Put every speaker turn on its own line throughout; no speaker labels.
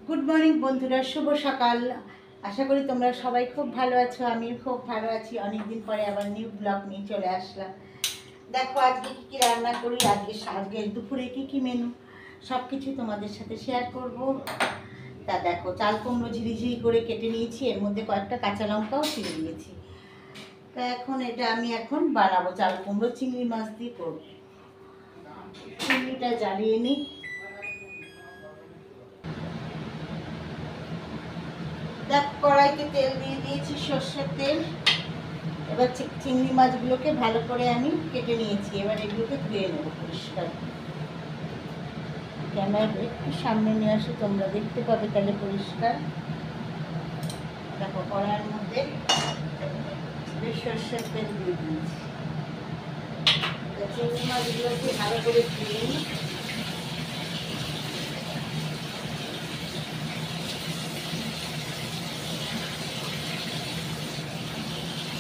Good morning বন্ধুরা, শুভ সকাল। আশা করি তোমরা সবাই খুব ভালো আছো। আমি খুব ভালো আছি। অনেকদিন পরে আবার নিউ ব্লগ নিয়ে চলে আসলাম। দেখো আজকে কী কী রান্না করি, আজকে দুপুরে কী কী মেনু সব কিছু তোমাদের সাথে শেয়ার করব। তা দেখো, চাল কুমড়ো ঝিরিঝিরি করে কেটে নিয়েছি, এর মধ্যে কয়েকটা কাঁচা লঙ্কাও ছিঁড়ে দিয়েছি। তা আমি এখন বানাবো চাল কুমড়ো চিংড়ি মাছ দিয়ে করব। চিংড়িটা জ্বালিয়ে নিই। দেখ, কড়াইতে তেল দিয়ে দিয়েছি, সর্ষের তেল। এবার চিংড়ি মাছগুলোকে ভালো করে আমি কেটে নিয়েছি। এবার এগুলোকে ধুয়ে নেবো পরিষ্কার। ক্যামেরা একটু সামনে নিয়ে আসি, তোমরা দেখতে পাবে তাহলে পরিষ্কার। দেখো, কড়াইয়ের মধ্যে বেশ সর্ষের তেল দিয়ে দিয়েছি। চিংড়ি মাছগুলোকে ভালো করে ধুয়ে নিই।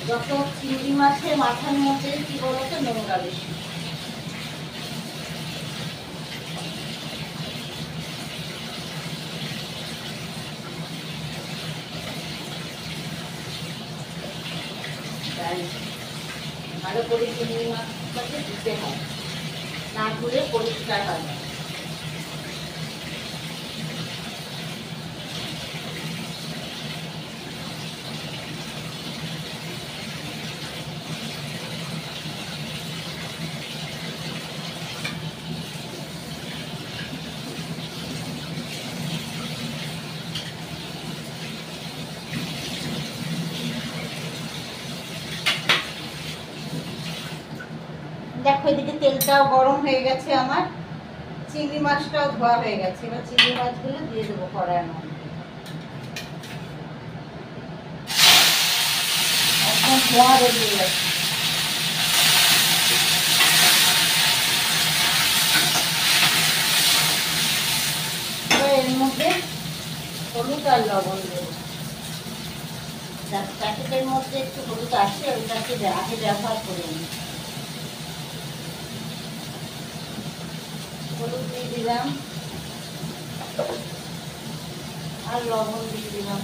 যত চিংড়ি মাছের মাথার মধ্যে কি বলতো, নোংরা বেশি। তাই ভালো করে চিংড়ি মাছটাকে ধুতে হয়, না ধুলে পরিষ্কার হয় না। দেখো, এদিকে তেলটাও গরম হয়ে গেছে আমার, চিংড়ি মাছটাও ধোয়া হয়ে গেছে। এবার চিংড়ি মাছগুলো দিয়ে দেবো কড়াইয়ের মধ্যে। একদম ধোয়া বেরিয়ে গেছে। এবার এর মধ্যে হলুদ আর লবণ দেবো। প্যাকেটের মধ্যে একটু হলুদ আসে, ওইটাকে আগে ব্যবহার করে নিই। হলুদ দিয়ে দিলাম আর লবণ দিয়ে দিলাম।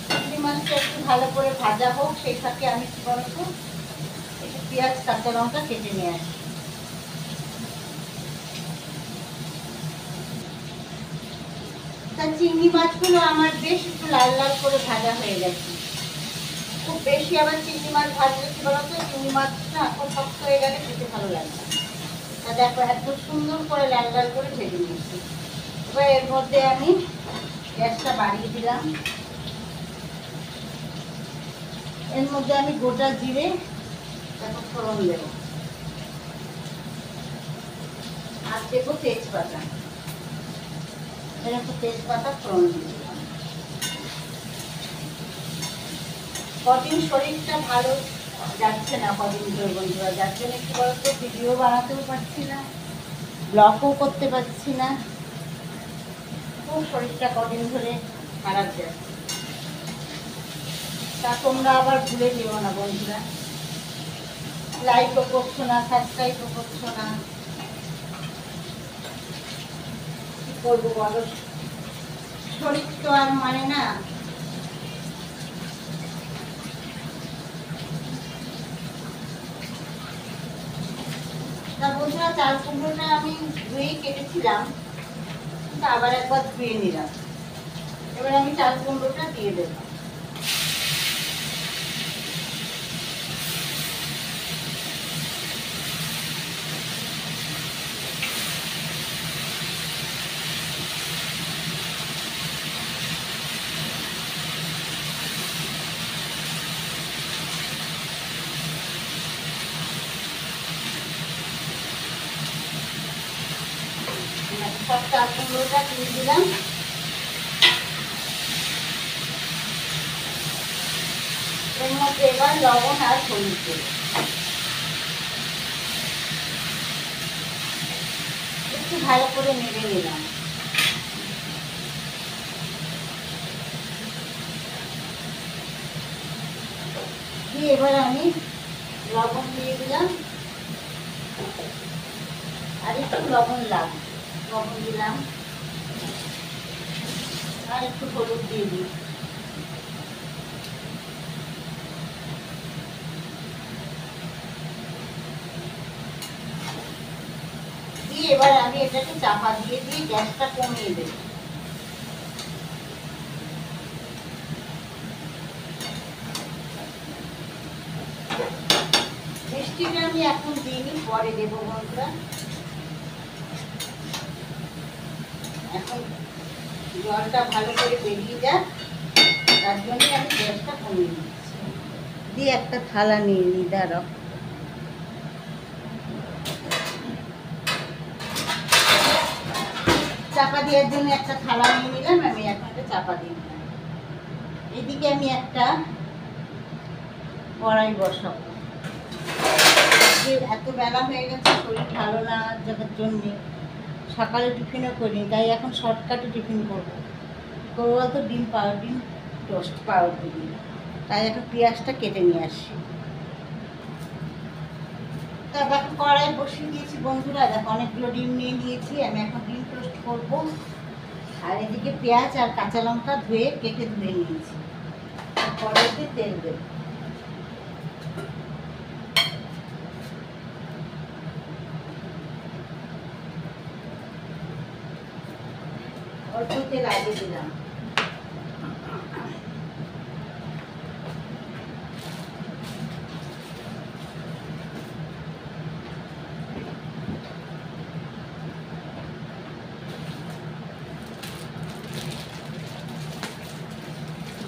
চিংড়ি মাছটা একটু ভালো করে ভাজা হোক, সেই ফাঁকে আমি কি বলতো, একটু পেঁয়াজ কাঁচা লঙ্কা কেটে নিয়ে আসি। তা চিংড়ি মাছগুলো আমার বেশ একটু লাল লাল করে ভাজা হয়ে গেছে। খুব বেশি আবার চিংড়ি মাছ ভাজলে কি বলতো, চিংড়ি মাছটা খুব শক্ত হয়ে গেলে খেতে ভালো লাগে না। তা দেখো, এত সুন্দর করে লাল লাল করে ভেজে নিয়েছি। এবার এর মধ্যে আমি গ্যাসটা বাড়িয়ে দিলাম। এর মধ্যে আমি গোটা জিরে দেখো ফোড়ন দেব, আর দেবো তেজপাতা। এরকম তেজপাতা ফোড়ন দিয়ে দিলাম। কদিন শরীরটা ভালো যাচ্ছে না, কদিন ধরে বন্ধুরা, যার জন্য কি বলতো, ভিডিও বানাতেও পারছি না, ব্লগও করতে পারছি না। খুব শরীরটা কদিন ধরে খারাপ যাচ্ছে। তা তোমরা আবার ভুলে যেও না বন্ধুরা, লাইকও করছো না, সাবস্ক্রাইবও করছো না। কি করবো বলো, শরীর তো আর মানে না। তা বন্ধুরা, চাল কুমড়োটা আমি ধুয়েই কেটেছিলাম, কিন্তু আবার একবার ধুয়ে নিলাম। এবার আমি চাল কুমড়োটা দিয়ে দেবো। সব চাল কুমড়োটা দিয়ে দিলাম। এর মধ্যে এবার লবণ আর হলুদ দেব। একটু ভালো করে নেড়ে নিলাম। দিয়ে এবার আমি লবণ দিয়ে দিলাম, আর একটু লবণ দিলাম, আর একটু হলুদ দিয়ে দিই। দিয়ে এবার আমি এটাকে চাপা দিয়ে গ্যাসটা কমিয়ে দেব। মিষ্টিটা আমি এখন দিইনি, পরে দেবো বন্ধুরা। এখন জলটা ভালো করে বেরিয়ে যাক, তার জন্য আমি গ্যাসটা কমিয়ে দিচ্ছি। দিয়ে একটা থালা নিয়ে নিই, দাঁড়াও। চাপা দেওয়ার জন্য একটা থালা নিয়ে নিলাম, আমি এখন একটা চাপা দিয়ে দিলাম। এদিকে আমি একটা কড়াই বসাবো। এত বেলা হয়ে গেছে, শরীর ভালো না যাদের জন্যে সকালে টিফিনও করিনি, তাই এখন শর্টকাটে টিফিন করবো বলতো ডিম টোস্ট পাউরুটি দিই। তাই এখন পেঁয়াজটা কেটে নিয়ে আসি। তারপর কড়াই বসিয়ে দিয়েছি বন্ধুরা, দেখো অনেকগুলো ডিম নিয়ে নিয়েছি, আমি এখন ডিম টোস্ট করবো। আর এদিকে পেঁয়াজ আর কাঁচা লঙ্কা কেটে ধুয়ে নিয়েছি। কড়াইতে তেল দেব। অল্প তেল আগে দিলাম।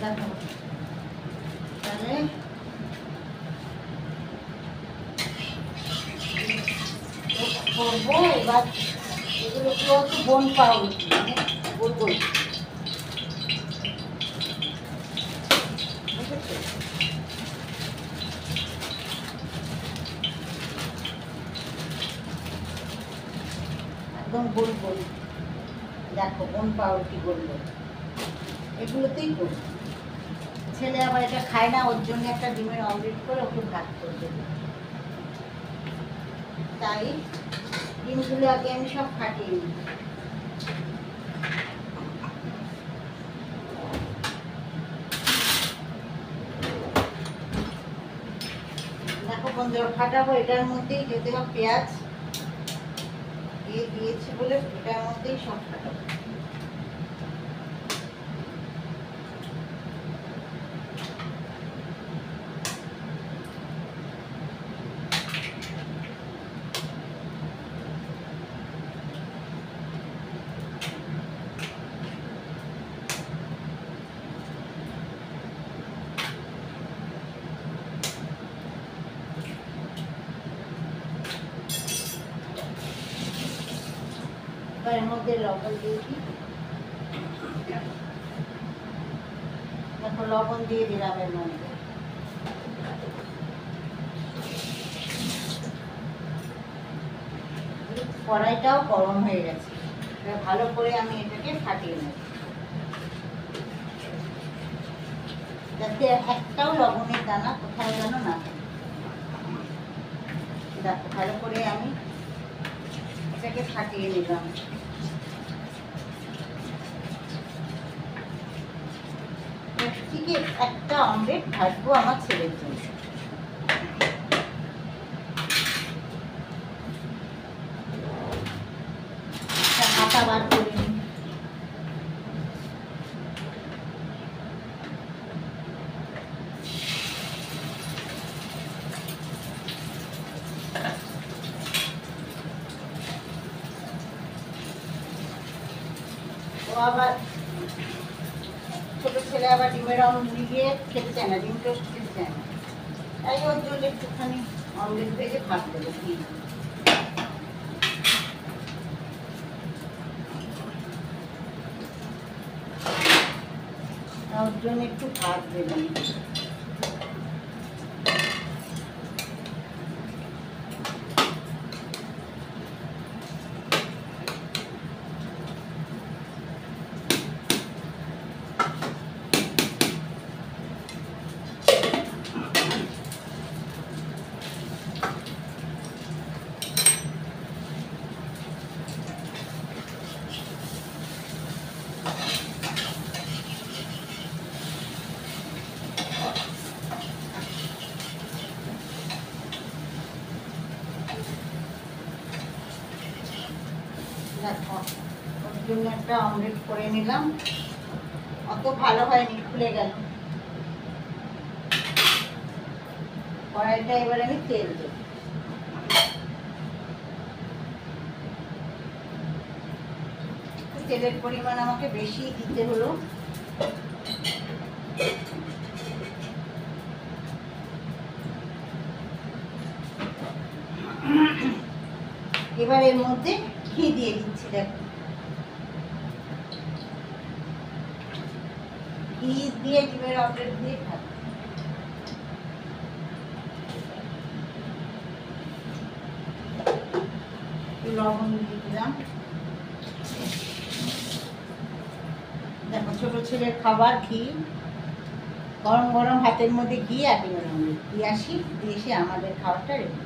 দেখো তাহলে করবো এবার। এগুলো একটু বোন পাউরুটি, গোল গোল, একদম গোল গোল। দেখো বোন পাউরুটি গোল গোল, এগুলোতেই করবো। ছেলে আবার এটা খায় না, ওর জন্য একটা ডিমের অমলেট করে ওকে ভাত করে দেবো। তাই ডিমগুলো আগে আমি সব ফাটিয়ে নিই। দেখো বন্ধুরা ফাটাবো, এটার মধ্যেই যেতে হবে পেঁয়াজ দিয়েছি বলে এটার মধ্যেই সব ফাটাবো। এর মধ্যে লবণ দিয়ে দিই। দেখো লবণ দিয়ে দিলাম এর মধ্যে। কড়াইটাও গরম হয়ে গেছে, ভালো করে আমি এটাকে ফাটিয়ে নেব যাতে একটাও লবণের দানা কোথাও যেন না থাকে। দেখো ভালো করে আমি এটাকে ফাটিয়ে নিলাম। ঠিক একটা অমলেট ভাজবো আমার ছেলের জন্য। আটা বার করে নিই। ও আবার ছোট ছেলে আবার ডিমের অমলেট দিয়ে খেতে চায় না, ডিম টোস্ট খেতে চায় না, তাই ওর জন্য একটুখানি অমলেট ভেজে ভাত দেবো। ওর জন্য একটু ভাত দেবেন। জন্য একটা অমলেট করে নিলাম। অত ভালো হয়নি, খুলে গেল কড়াইটা। এবার আমি তেল দেব। তেলের পরিমাণ আমাকে বেশি দিতে হলো। এবার এর মধ্যে ঘি দিয়ে দিচ্ছি। দেখো ঘি দিয়ে ডিমের অমলেট দিয়ে খাবো। লবণ দিয়ে দিলাম। দেখো ছোট ছেলের খাবার ঘি, গরম গরম হাতের মধ্যে ঘি আর ডিমের অমলেট দিয়ে আসি, দিয়ে এসে আমাদের খাবারটা রেডি।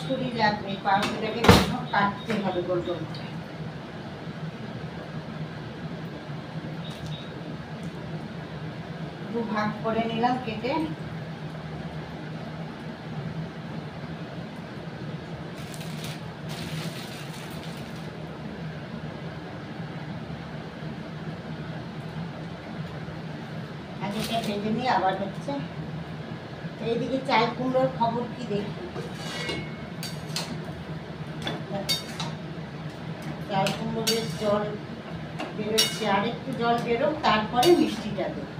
ছুরি লাগবে, পাউরুটিটাকে কাটতে হবে গোল গোল করে। দু ভাগ করে নিলাম কেটে। আগেটা ভেজে নিয়ে আবার হচ্ছে। এইদিকে চাল কুমড়োর খবর কি দেখি। চাল কুমড়ো বেশ জল বেরোচ্ছে, আর একটু জল বেরোক, তারপরে মিষ্টিটা দেবো।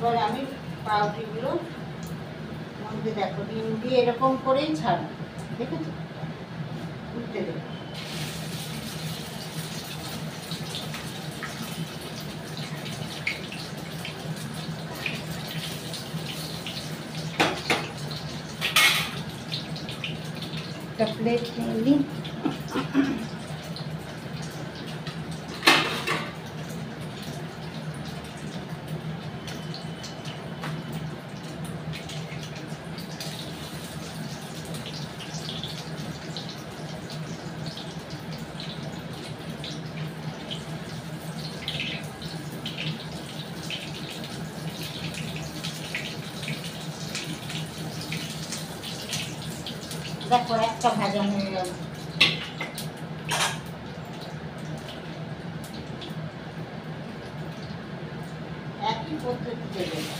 এবার আমি পাউরুটিগুলো মধ্যে দেখো ডিম দিয়ে এরকম করেই ছাড়, দেখেছো? উঠতে দেবো। একটা প্লেট নিয়ে নিই। দেখো একটা ভাজা হয়ে গেল। একই পদ্ধতিতে দেবো।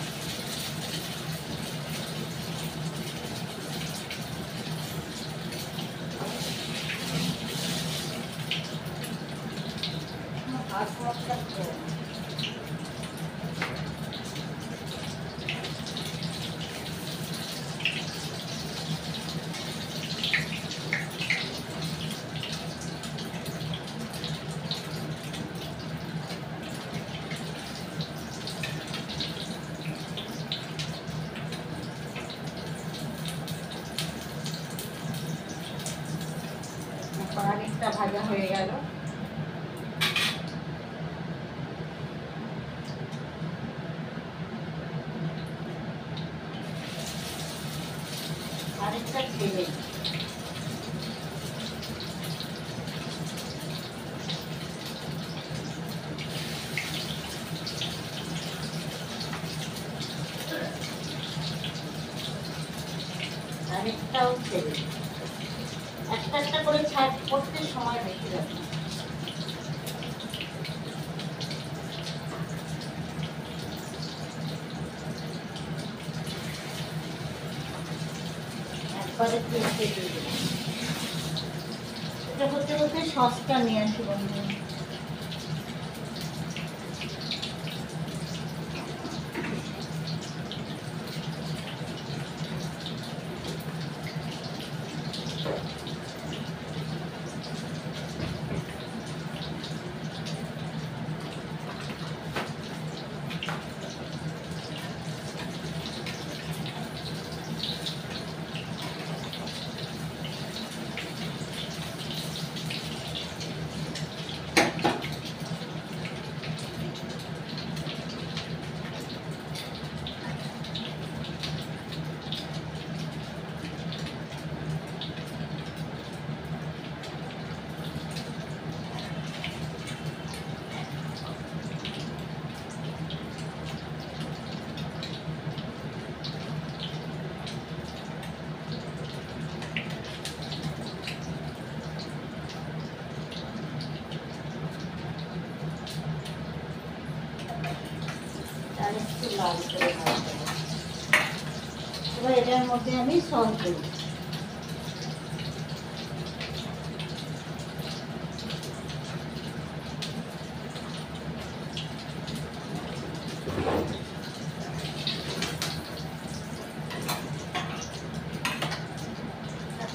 আরেকটা ভাজা হয়ে গেল। আরেকটা ছেলে আরেকটাও ছেলে। একটা একটা করে ছাড় করতে সময় বেশি লাগে। একবারে তিনটে দিয়ে দেবো। এটা হতে হতে সসটা নিয়ে আসি বন্ধু। আর একটু লাল করে ভাজতে হবে। এবার এটার মধ্যে আমি সস দেবো।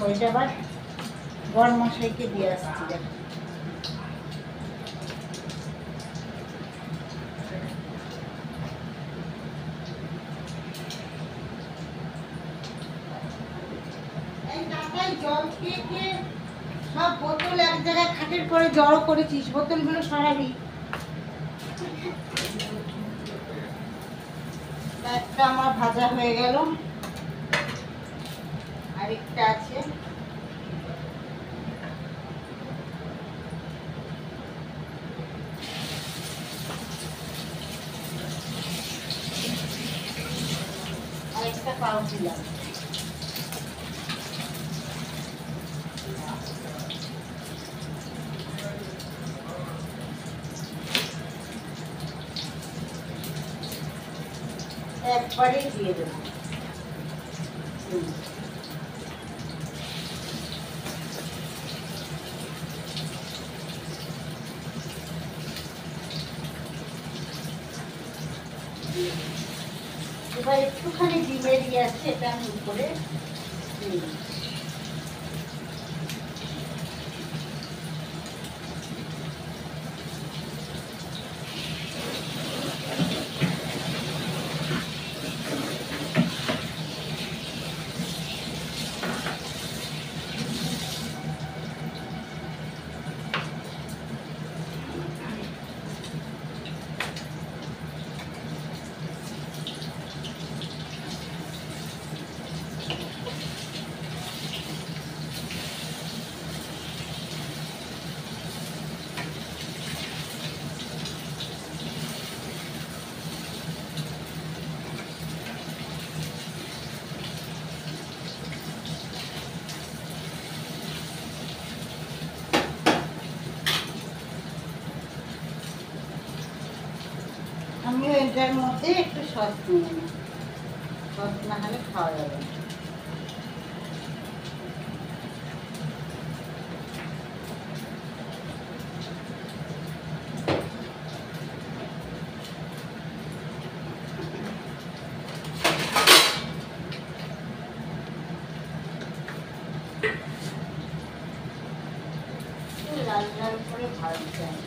ওইটা আবার গরম মশলাকে দিয়ে আসছি। দেখো জল খেয়ে খেয়ে সব বোতল এক জায়গায় খাটের পরে জড়ো করেছিস, বোতলগুলো সরাবি। একটা আমার ভাজা হয়ে গেল, আরেকটা আছে। আরেকটা পাও দিলাম। একবারে দিয়ে দেবো। এবার একটুখানি ডিমের ইয়ে আছে, এটা আমি উপরে দিয়ে দিই। আমিও এটার মধ্যে একটু সস নিয়ে নিই, সস না হলে খাওয়া যাবে না। লাল লাল করে ভাজতে হবে।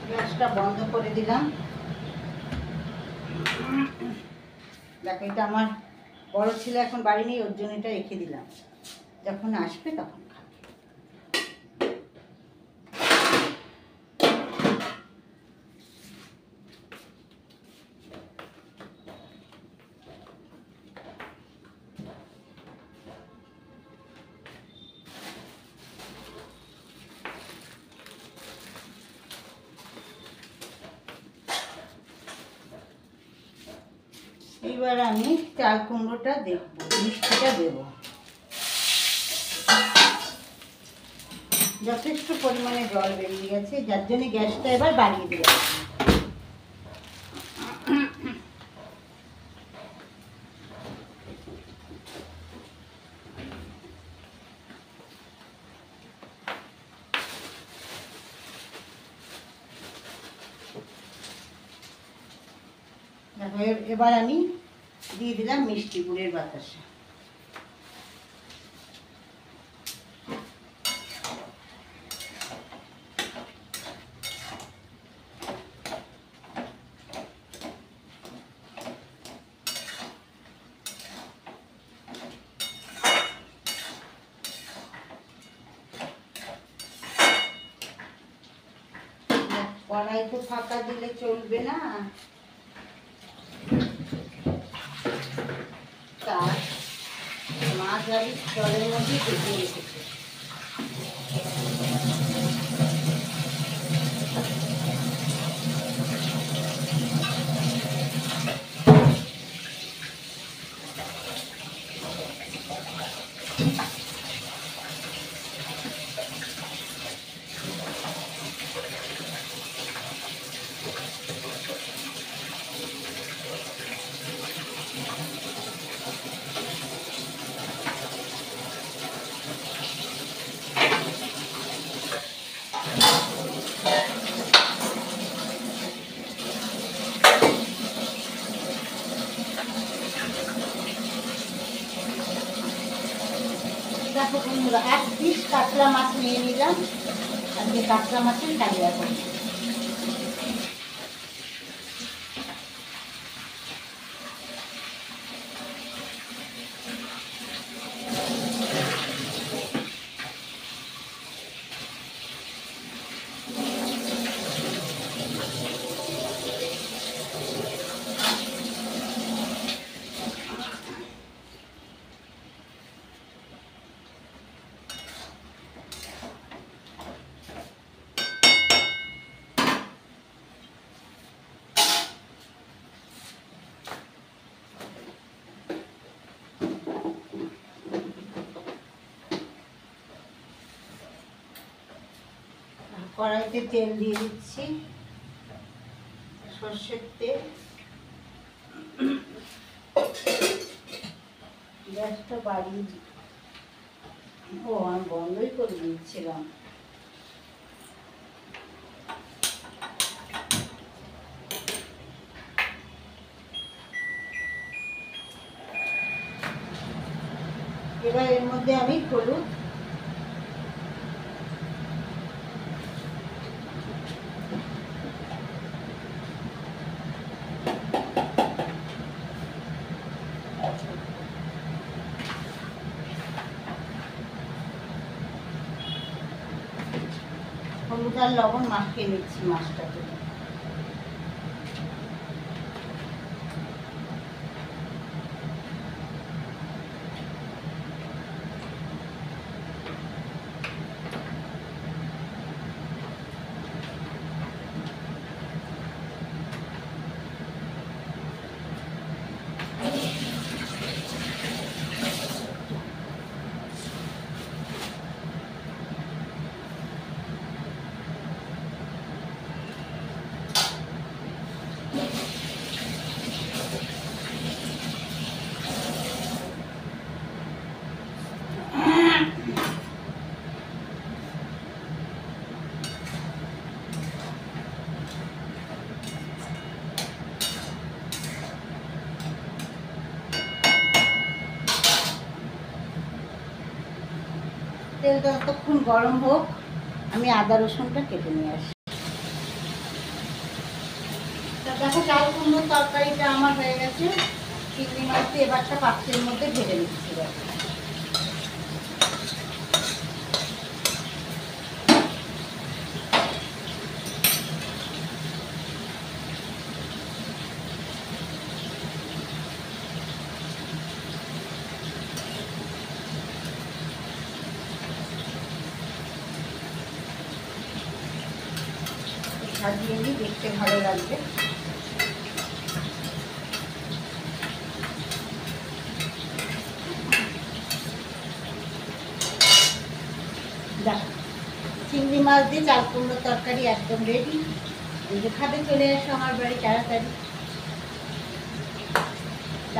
গ্যাসটা বন্ধ করে দিলাম। দেখো এটা আমার বড় ছেলে এখন বাড়ি নেই, ওর জন্য এটা রেখে দিলাম, যখন আসবে তখন খাবে। এবার আমি চাল কুমড়োটা দেখবো, মিষ্টিটা দেবো। যথেষ্ট পরিমাণে জল বেরিয়ে গেছে, যার জন্য গ্যাসটা এবার বাড়িয়ে দিলাম। এবার আমি দিয়ে দিলাম মিষ্টি গুড়ের বাতাসা। কড়াই তো ফাঁকা দিলে চলবে না, তার মাছ আর জলের মধ্যে ডুবিয়ে রেখেছে। এক পিস কাতলা মাছ নিয়ে নিলাম, আজকে কাতলা মাছের কালিয়া করব। কড়াইতে তেল দিয়ে দিচ্ছি, সর্ষের তেল। গ্যাসটা বাড়িয়ে আমি বন্ধই করে দিচ্ছিলাম। এবার এর মধ্যে আমি হলুদ, হলুদ আর লবণ মাখিয়ে নিচ্ছি মাছটাকে। তেলটা ততক্ষণ গরম হোক, আমি আদা রসুনটা কেটে নিয়ে আসি। দেখো চাল কুমড়োর তরকারিটা আমার হয়ে গেছে। চিংড়ি মাছ দিয়ে এবারটা পাত্রের মধ্যে ঢেলে নিচ্ছি। সাজিয়ে নিই, দেখতে ভালো লাগবে। চিংড়ি মাছ দিয়ে চাল কুমড়োর তরকারি একদম রেডি। এই যে খাতে চলে আসো আমার বাড়ি তাড়াতাড়ি।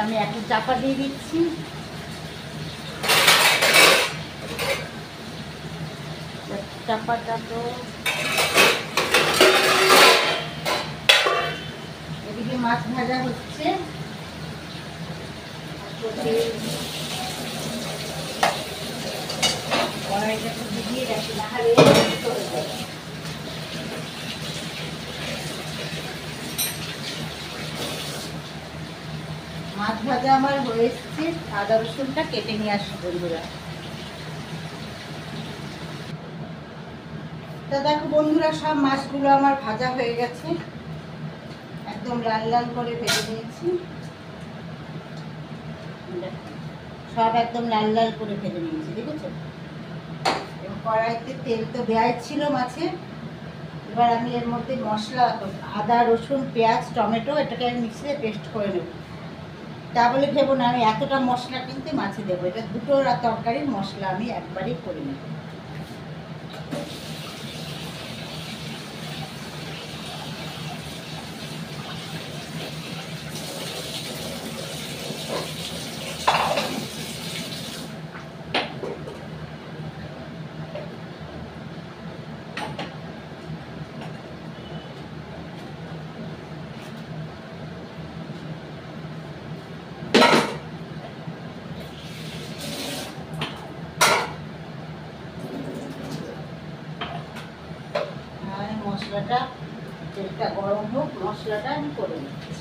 আমি একটু চাপা দিয়ে দিচ্ছি। চাপাটা তো এদিকে মাছ ভাজা হচ্ছে, কড়াইটা তো ভিজিয়ে রাখি, না হলে চলে যাবে। মাছ ভাজা আমার হয়ে এসছে, আদা রসুনটা কেটে নিয়ে আসি বন্ধুরা। তা দেখো বন্ধুরা, সব মাছগুলো আমার ভাজা হয়ে গেছে, একদম লাল লাল করে ভেজে নিয়েছি। সব একদম লাল লাল করে ভেজে নিয়েছি, দেখেছো? কড়াইতে তেল তো দেওয়াই ছিল মাছে। এবার আমি এর মধ্যে মশলা, আদা রসুন পেঁয়াজ টমেটো, এটাকে আমি মিক্সিতে পেস্ট করে নেব। তা বলে ভেবো না আমি এতটা মশলা কিন্তু মাছে দেবো, এটা দুটো তরকারির মশলা আমি একবারেই করে নেব। মশলাটা, তেলটা গরম হোক, মশলাটা আমি করে নিচ্ছি।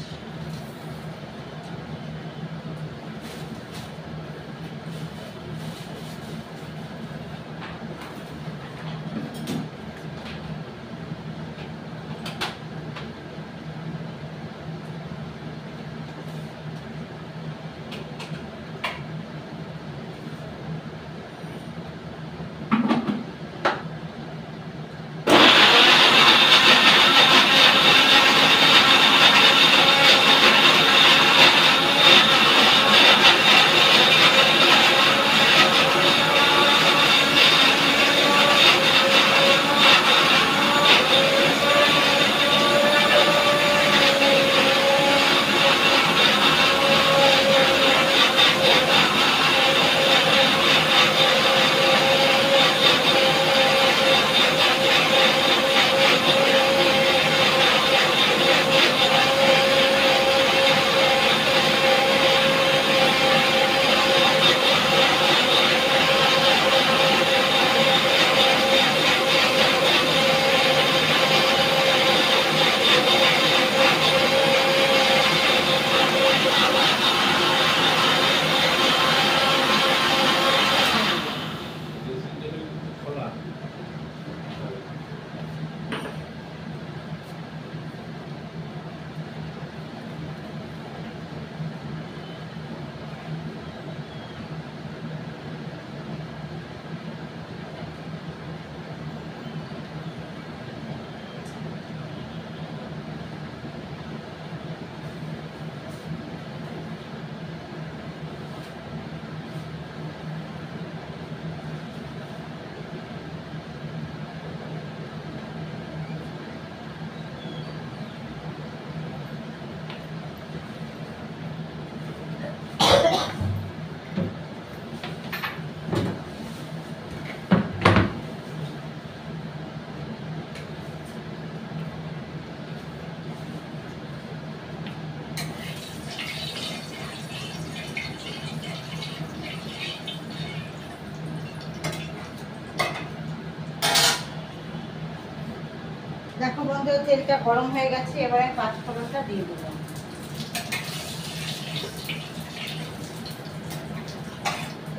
দেখো বন্ধুরা, তেলটা গরম হয়ে গেছে, এবারে পাঁচফোড়নটা দিয়ে দেবো।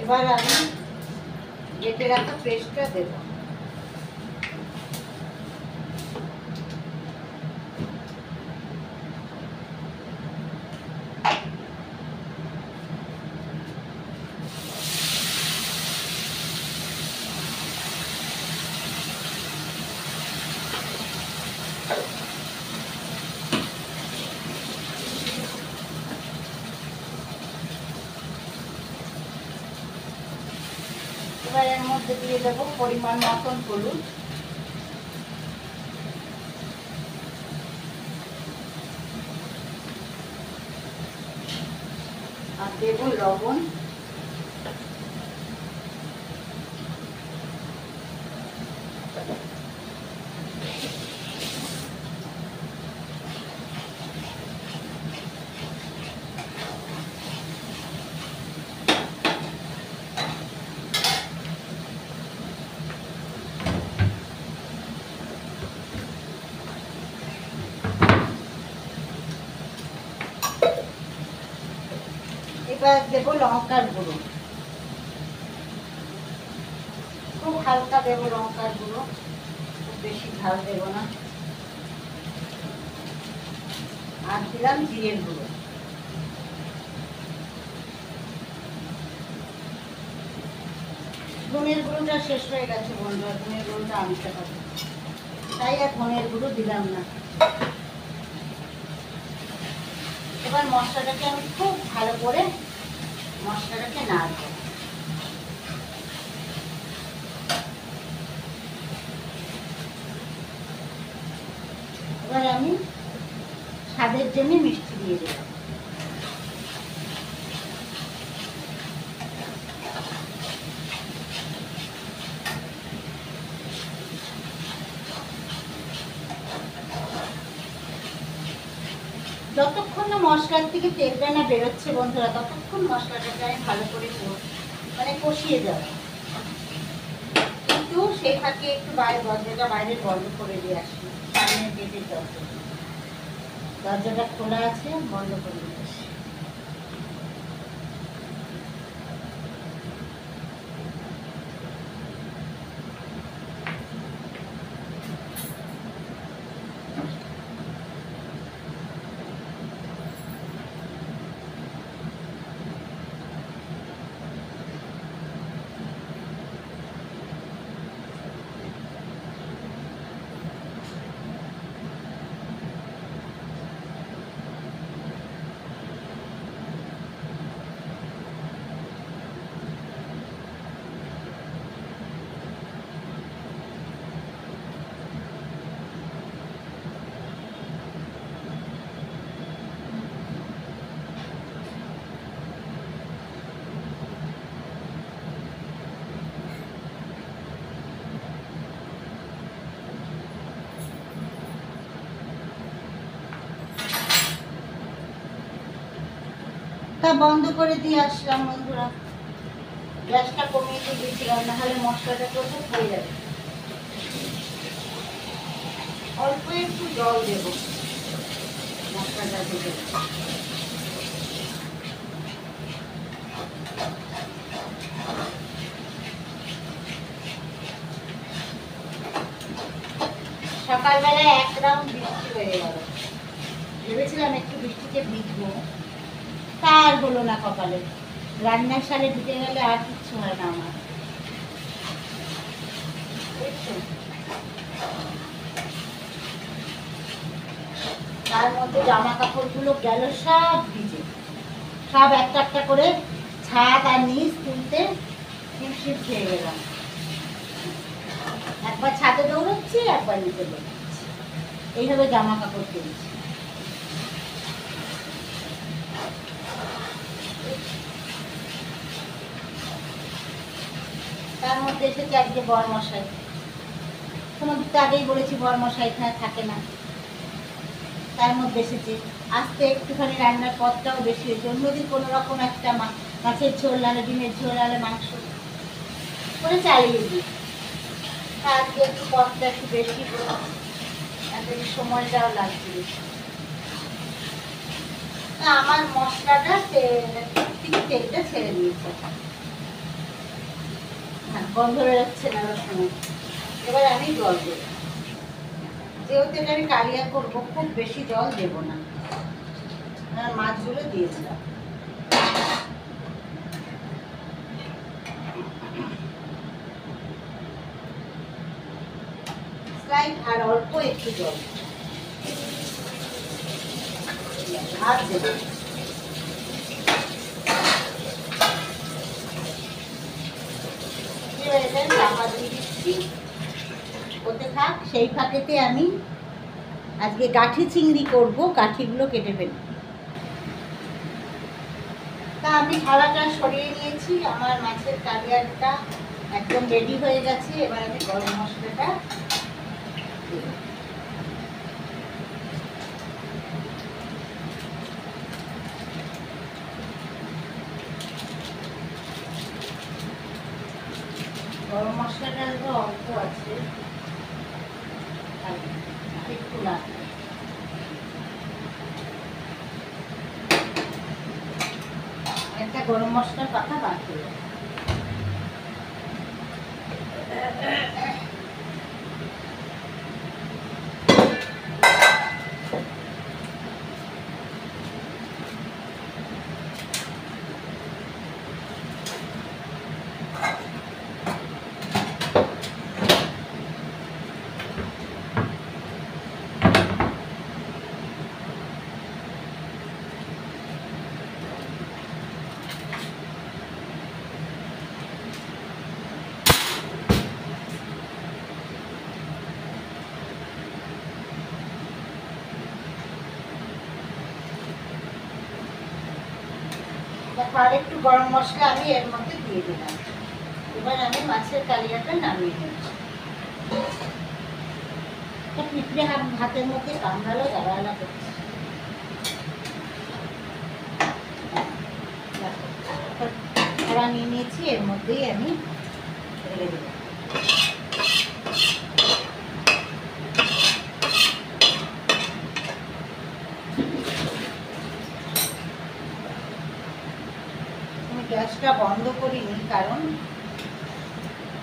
এবার আমি বেটে রাখা পেস্টটা দেবো। এবার এর মধ্যে দিয়ে দেবো পরিমাণ মতন হলুদ, আর দেবো লবণ, এবার দেবো লঙ্কার গুঁড়ো, খুব হালকা দেবো লঙ্কার গুঁড়ো, খুব বেশি ঝাল দেবো না। আর দিলাম জিরের গুঁড়ো। ধনের গুঁড়োটা শেষ হয়ে গেছে বন্ধুরা, ধনের গুঁড়োটা আনতে হবে, তাই আর ধনের গুঁড়ো দিলাম না। এবার মশলাটাকে আমি খুব ভালো করে মশলাটাকে নাড়বো। এবার আমি স্বাদের জন্য মিষ্টি দিয়ে দেবো। যতক্ষণ না মশলার থেকে তেলটা না বেরোচ্ছে বন্ধুরা, ততক্ষণ মশলাটাকে আমি ভালো করে কষিয়ে যাব। কিন্তু সেই ফাঁকে একটু দরজাটা বাইরে বন্ধ করে দিয়ে আসি। সামনে গেটের দরজাটা খোলা আছে, বন্ধ করে দিয়ে আসি। বন্ধ করে দিয়ে আসলাম বন্ধুরা। গ্যাসটা কমিয়ে দিয়ে দিয়েছিলাম, নাহলে মশলাটা প্রচুর হয়ে যাবে। অল্প একটু জল দেব মশলাটা দিতে। সকালবেলায় এক রাউন্ড বৃষ্টি হয়ে গেল, ভেবেছিলাম একটু বৃষ্টিতে ভিজবো, তার হলো না কপালে। রান্নার সালে ঢুকে গেলে আর কিচ্ছু হয় না আমার। তার মধ্যে জামা কাপড়গুলো গেল সব ভিজে, সব একটা একটা করে ছাদ আর নিচ তুলতে হিমশিম খেয়ে গেলাম। একবার ছাদে দৌড়চ্ছি, একবার নিচে দৌড়চ্ছি, এইভাবে জামা কাপড় তুলছি। তার মধ্যে এসেছে আজকে বরমশাই। তোমাদের তো আগেই বলেছি বরমশাই এখানে থাকে না, তার মধ্যে এসেছে। আজকে একটুখানি রান্নার পথটাও বেশি হয়েছে। অন্যদিন কোনো রকম একটা মাছের ঝোল, নাহলে ডিমের ঝোল, নাহলে মাংস করে চালিয়ে দিই। আজকে একটু পথটা একটু বেশি, সময়টাও লাগছে বেশি। আমার মশলাটা তেলটা ছেড়ে দিয়েছে, গন্ধ বেরোচ্ছে না রসুন। এবার আমি জল দেব, যেহেতু এটা আমি কালিয়া করবো, খুব বেশি জল দেব না। মাছগুলো দিয়ে দিলাম, আর অল্প একটু জল আর দেব। চাপা দিয়ে দিচ্ছি, ওতে থাক। সেই ফাঁকেতে আমি আজকে গাঠি চিংড়ি করব, গাঠিগুলো কেটে ফেলব। তা আমি থালাটা সরিয়ে নিয়েছি, আমার মাছের কালিয়াটা একদম রেডি হয়ে গেছে। এবার আমি গরম মশলাটা অল্প আছে, একটু লাগবে। একটা গরম মশলার কথা বাদ দিলাম। আর একটু গরম মশলা আমি এর মধ্যে দিয়ে দিলাম। এবার আমি মাছের কালিয়াটা নামিয়ে নিচ্ছি। পিঁপড়ে হাতের মধ্যে কামড়ালো, জ্বালা করছে। নিয়ে নিয়েছি, এর মধ্যেই আমি ঢেলে দিলাম। করিনি, কারণ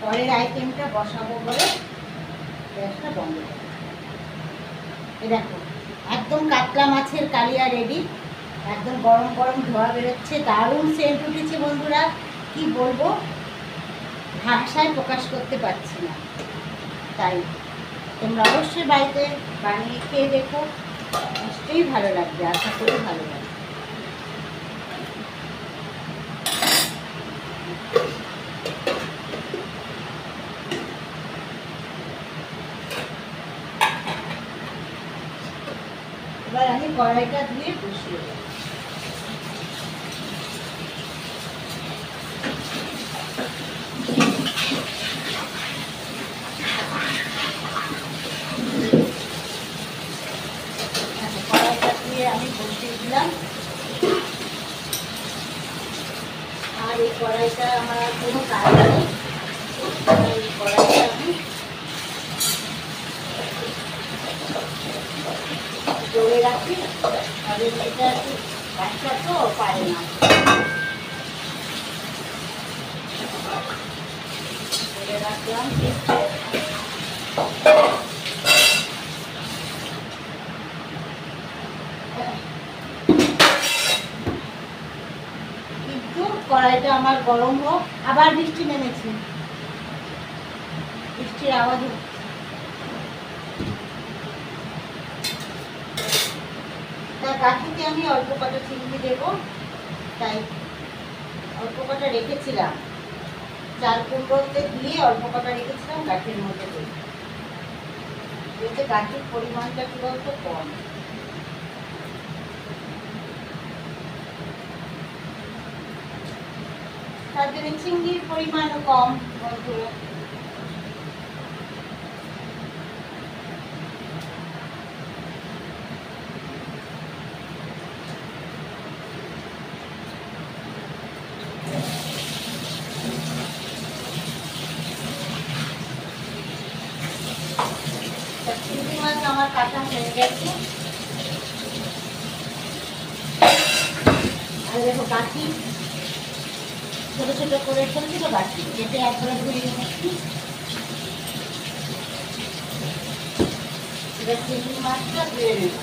পরের আইটেমটা বসাবো বলে গ্যাসটা বন্ধ করে। দেখো একদম কাতলা মাছের কালিয়া রেডি, একদম গরম গরম ধোয়া বেরোচ্ছে, দারুণ সেন্ট উঠেছে বন্ধুরা, কি বলবো, ভাষায় প্রকাশ করতে পারছি না। তাই তোমরা অবশ্যই বাড়িতে বানিয়ে খেয়ে দেখো, নিশ্চয়ই ভালো লাগবে, আশা করি ভালো লাগবে। এবার আমি কড়াইটা ধুয়ে বসিয়ে দেবো। কড়াইটা ধুয়ে আমি বসিয়ে দিলাম। আর এই কড়াইটা আমার কোনো কাজ নেই, এই কড়াইটা আমি জোরে রাখি, আর এটা একটু বাচ্চা তো পারে না। জোরে রাখলাম। কিন্তু কড়াইটা আমার গরম হোক। আবার বৃষ্টি নেমেছে, বৃষ্টির আওয়াজ হচ্ছে। গাঠিতে আমি অল্প কটা চিংড়ি দেবো, তাই অল্প কটা রেখেছিলাম, চাল কুমড়োতে দিয়ে অল্প কটা রেখেছিলাম গাঠির মধ্যে দেবো, এতে গাঠির পরিমাণটা কি বলতো কম। তার জন্য চিংড়ির পরিমাণও কম বন্ধুরা। চিংড়ি মাছ আমার কাটা হয়ে গেছে। আর দেখো গাঠি ছোট ছোট করে, ছোট ছোট গাঠি যেটা একবারে ধরিয়ে নিচ্ছি। এবার চিংড়ি মাছটা ধুয়ে নেব।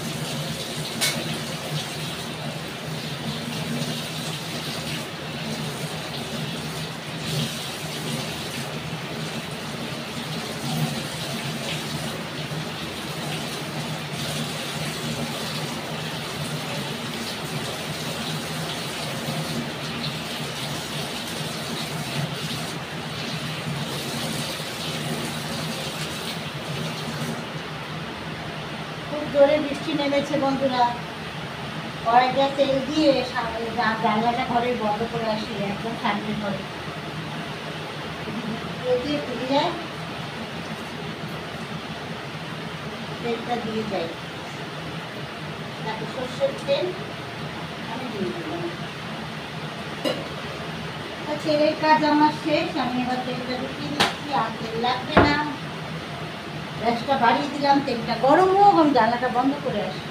জোরে বৃষ্টি নেমেছে বন্ধুরা, কড়াইটা তেল দিয়ে জানলাটা ঘরে বন্ধ করে আসি, একদম সামনে ঘরে দিয়ে খুলে যায়, তেলটা দিয়ে যাই। তারপর সর্ষের তেল আমি দিয়ে দিলাম। ছেলের কাজ আমার শেষ, আমি এবার তেলটা ঢুকিয়ে দিচ্ছি, আর তেল লাগবে না। গ্যাসটা বাড়িয়ে দিলাম, তেলটা গরম হোক, আমি জানলাটা বন্ধ করে আসি।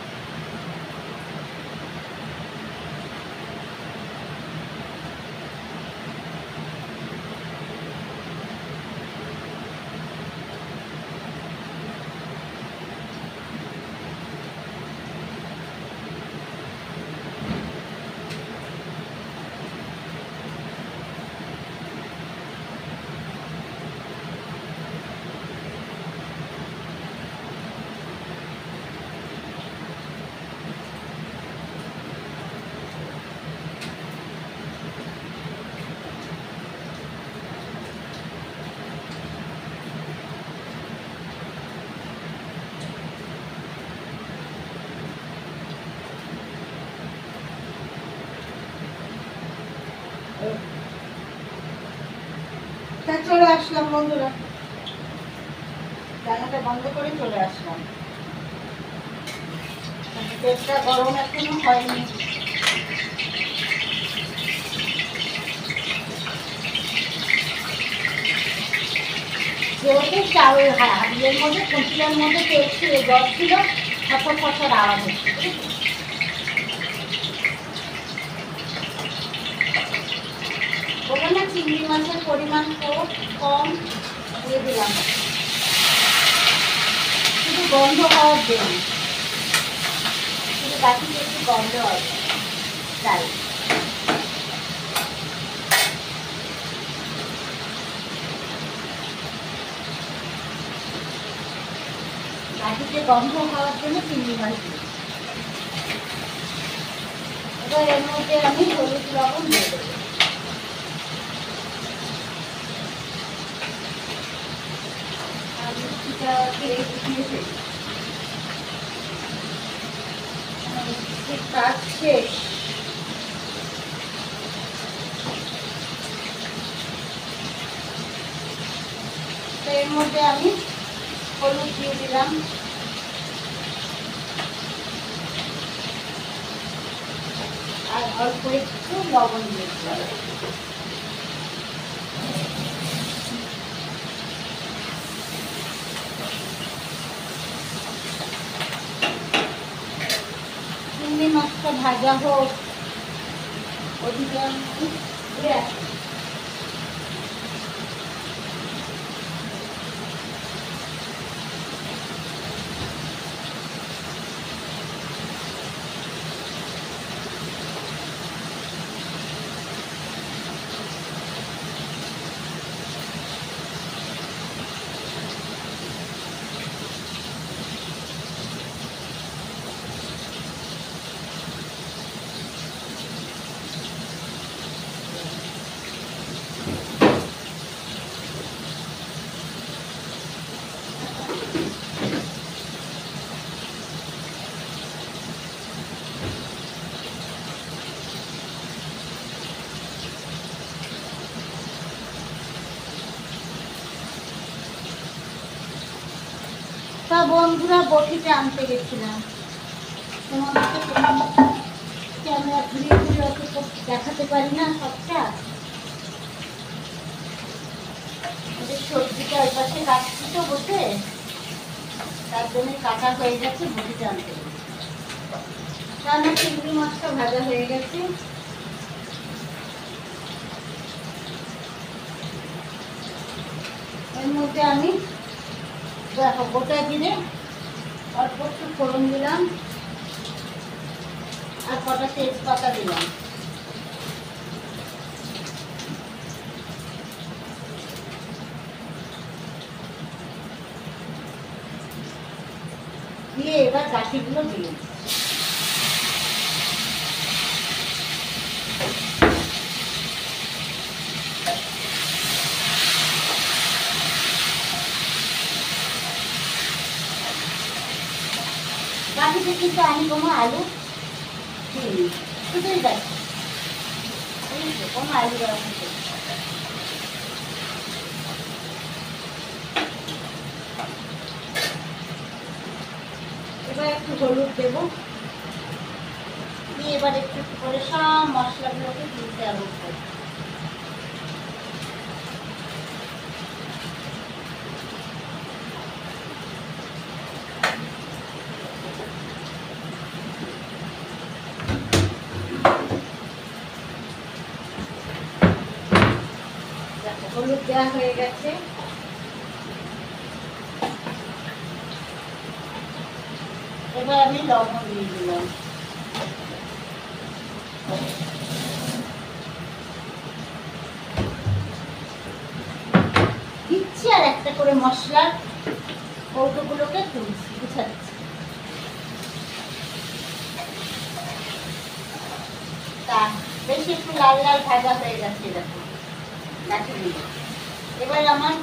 চলে আসলাম বন্ধুরা, জানালাটা বন্ধ করে চলে আসলাম। তেলটা গরম এখনো হয়নি। যেহেতু চাল হাড়ির মধ্যে খুঁটিয়ার মধ্যে তেল ছিল, জল ছিল, ফসর ফসর আওয়াজ হচ্ছে। বললাম না চিংড়ি মাছের পরিমাণ খুব কম দিয়ে দিলাম, শুধু গন্ধ হওয়ার জন্য, শুধু বাকিতে একটু গন্ধ হবে তাই। বাকিতে গন্ধ হওয়ার জন্য চিংড়ি মাছ দিই। এবার এর মধ্যে আমি হলুদ লবণ দিয়ে দেবো। কাজ শেষ। এর মধ্যে আমি হলুদ দিয়ে দিলাম, আর অল্প একটু লবণ দিয়ে দিলাম। চিংড়ি মাছটা ভাজা হোক, ওদিকে আমি ঘুরে আসি। তা বন্ধুরা, বটিতে আনতে গেছিলাম, ক্যামেরা ঘুরিয়ে ঘুরিয়ে অত দেখাতে পারি না সবটা। সবজিটা ওই পাশে কাটছি তো বসে, তার জন্য কাটা হয়ে গেছে, বটিতে আনতে গেছি। রান্না চিংড়ি মাছটা ভাজা হয়ে গেছে। এর মধ্যে আমি দেখো গোটা জিরে অল্প একটু ফোড়ন দিলাম, আর কটা তেজপাতা দিলাম। দিয়ে এবার গাঠিগুলো দিলাম। বাটিতে কিন্তু আমি কোনো আলু দিইনি, শুধুই গাছি, কোনো আলু দেওয়া হচ্ছে। এবার একটু হলুদ দেবো, দিয়ে এবার একটু একটু করে সব মশলাগুলোকে দিতে হবে। হলুদ দেওয়া হয়ে গেছে। এবার আমি লবণ দিয়ে দিলাম। দিচ্ছি আর একটা করে মশলার কৌটোগুলোকে তুলছি, গুছাচ্ছি। তা বেশ একটু লাল লাল ভাজা হয়ে গেছে, দেখো। এবার আমার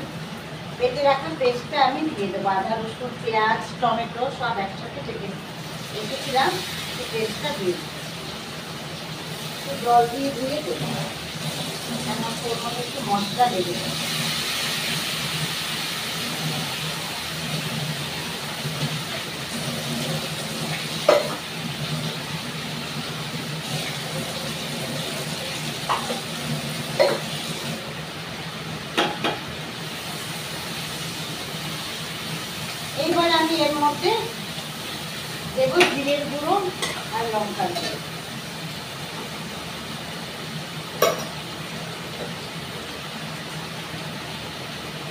বেটে রাখা পেস্টটা আমি দিয়ে দেবো। আদা রসুন পেঁয়াজ টমেটো সব একসাথে বেটে রেখেছিলাম, সেই পেস্টটা দিয়ে একটু জল দিয়ে ধুয়ে দেবো, আমার ওর মধ্যে একটু মশলা দেবে। এইবার আমি এর মধ্যে দেবো জিরের গুঁড়ো আর লঙ্কার গুঁড়ো।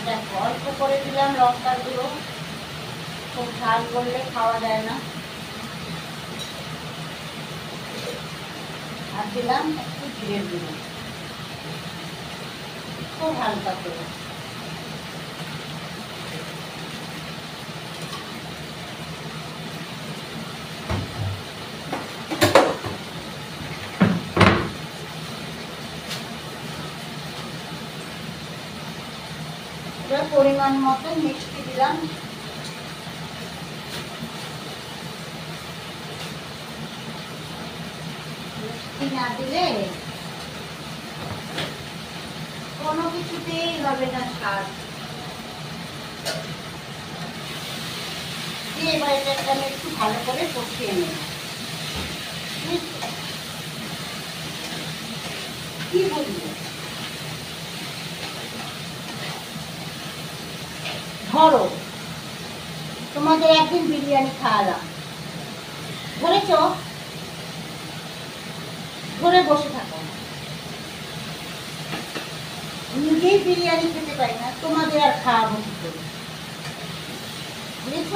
দেখো অল্প করে দিলাম লঙ্কার গুঁড়ো, খুব ঝাল করলে খাওয়া যায় না। আর দিলাম একটু জিরের গুঁড়ো, খুব হালকা করে। এবার পরিমাণ মতো মিষ্টি দিলাম, মিষ্টি না দিলে কোনো কিছুতেই হবে না স্বাদ। দিয়ে এবার এটাকে আমি একটু ভালো করে কষিয়ে নেব। কি বলবো, ধরো তোমাদের একদিন বিরিয়ানি খাওয়ালাম, ধরেছ, ধরে বসে থাকো, নিজেই বিরিয়ানি খেতে পাই না, তোমাদের আর খাওয়াবো কি করে, বুঝেছ?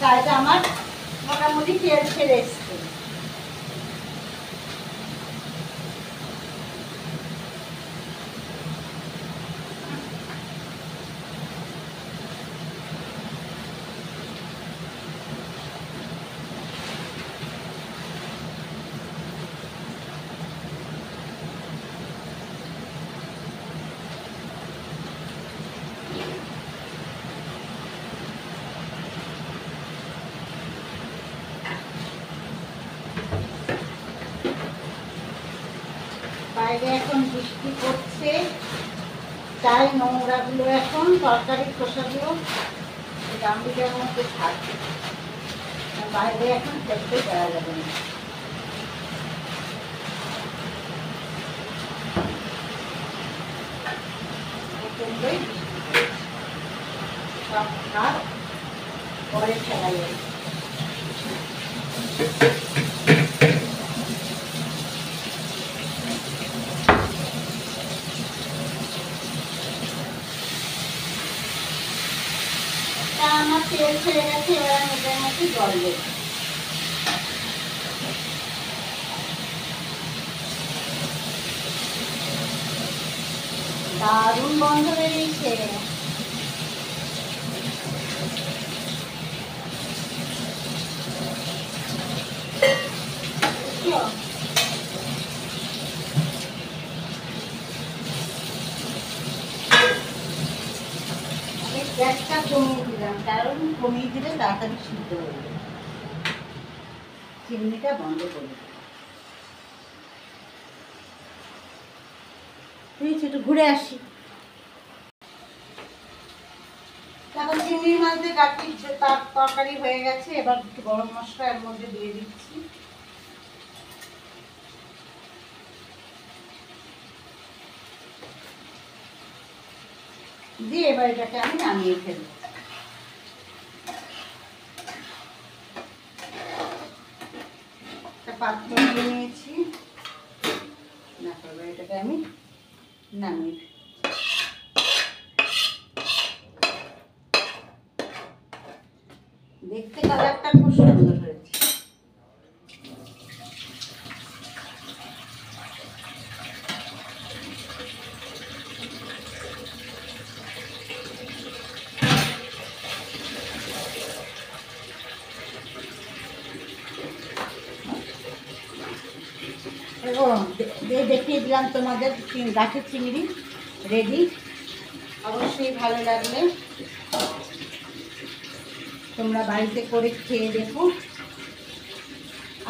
কাজটা আমার মোটামুটি তেল ছেড়ে এসছে। বাইরে এখন বৃষ্টি পড়ছে, তাই নোংরাগুলো এখন তরকারির খোসাগুলো গামলিটার মধ্যে থাকবে, বাইরে এখন ফেলতে দেওয়া যাবে না। সব ভাত পরে ফেলা যাবে। আমার তেল ছেড়ে গেছে, এবার আমি এটার মধ্যে জল দেব। দারুণ গন্ধ বেরিয়েছে। গ্যাসটা কমিয়ে দিলাম, কারণ কমিয়ে দিলে তাড়াতাড়ি সিদ্ধ হয়ে যাবে। চিমনিটা বন্ধ করে দিচ্ছি, একটু ঘুরে আসি। এখন চিংড়ির মাছ দিয়ে গাঠির তরকারি হয়ে গেছে, এবার একটু গরম মশলা এর মধ্যে দিয়ে দিচ্ছি। দিয়ে এবার এটাকে আমি নামিয়ে ফেলবো। একটা পাত্র নিয়ে নিয়েছি, না করবো এটাকে আমি নামিয়ে ফেলবো। দেখতে কালারটা খুব সুন্দর হয়েছে। দেখিয়ে দিলাম তোমাদের গাছের চিংড়ি রেডি। অবশ্যই ভালো লাগলে তোমরা বাড়িতে করে খেয়ে দেখো,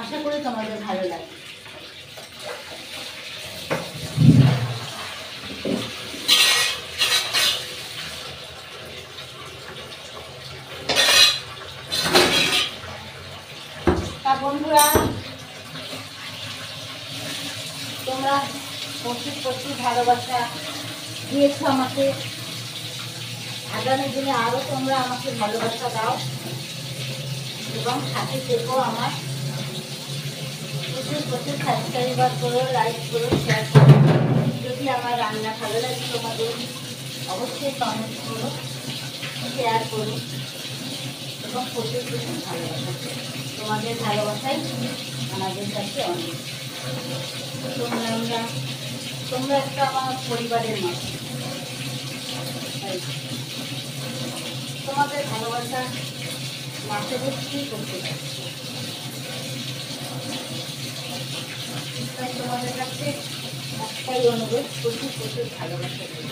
আশা করি তোমাদের ভালো লাগে। তা বন্ধুরা, তোমরা প্রচুর প্রচুর ভালোবাসা দিয়েছো আমাকে, আগামী দিনে আরও তোমরা আমাকে ভালোবাসা দাও এবং সাথে থেকো আমার। প্রচুর প্রচুর সাবস্ক্রাইবার করো, লাইক করো, শেয়ার করো। যদি আমার রান্না ভালো লাগে তোমাদের অবশ্যই কমেন্ট করো, শেয়ার করো এবং প্রচুর প্রচুর ভালোবাসা। তোমাদের ভালোবাসাই আমাদের কাছে অনেক। তোমরা একটা আমার পরিবারের মতো। তোমাদের ভালোবাসা মাসে ভর্তি করতে পারছি, তাই তোমাদের কাছে একটাই অনুরোধ, প্রচুর প্রচুর ভালোবাসা দেবে।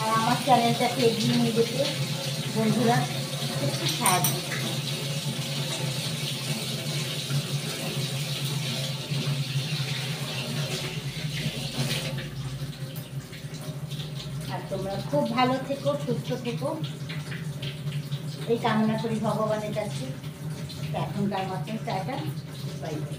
আর আমার চ্যানেলটাকে এগিয়ে নিয়ে যেতে বন্ধুরা একটু সাহায্য। আর তোমরা খুব ভালো থেকো, সুস্থ থেকো, এই কামনা করি ভগবানের কাছে। এখনকার মতন টাটা, বাই বাই।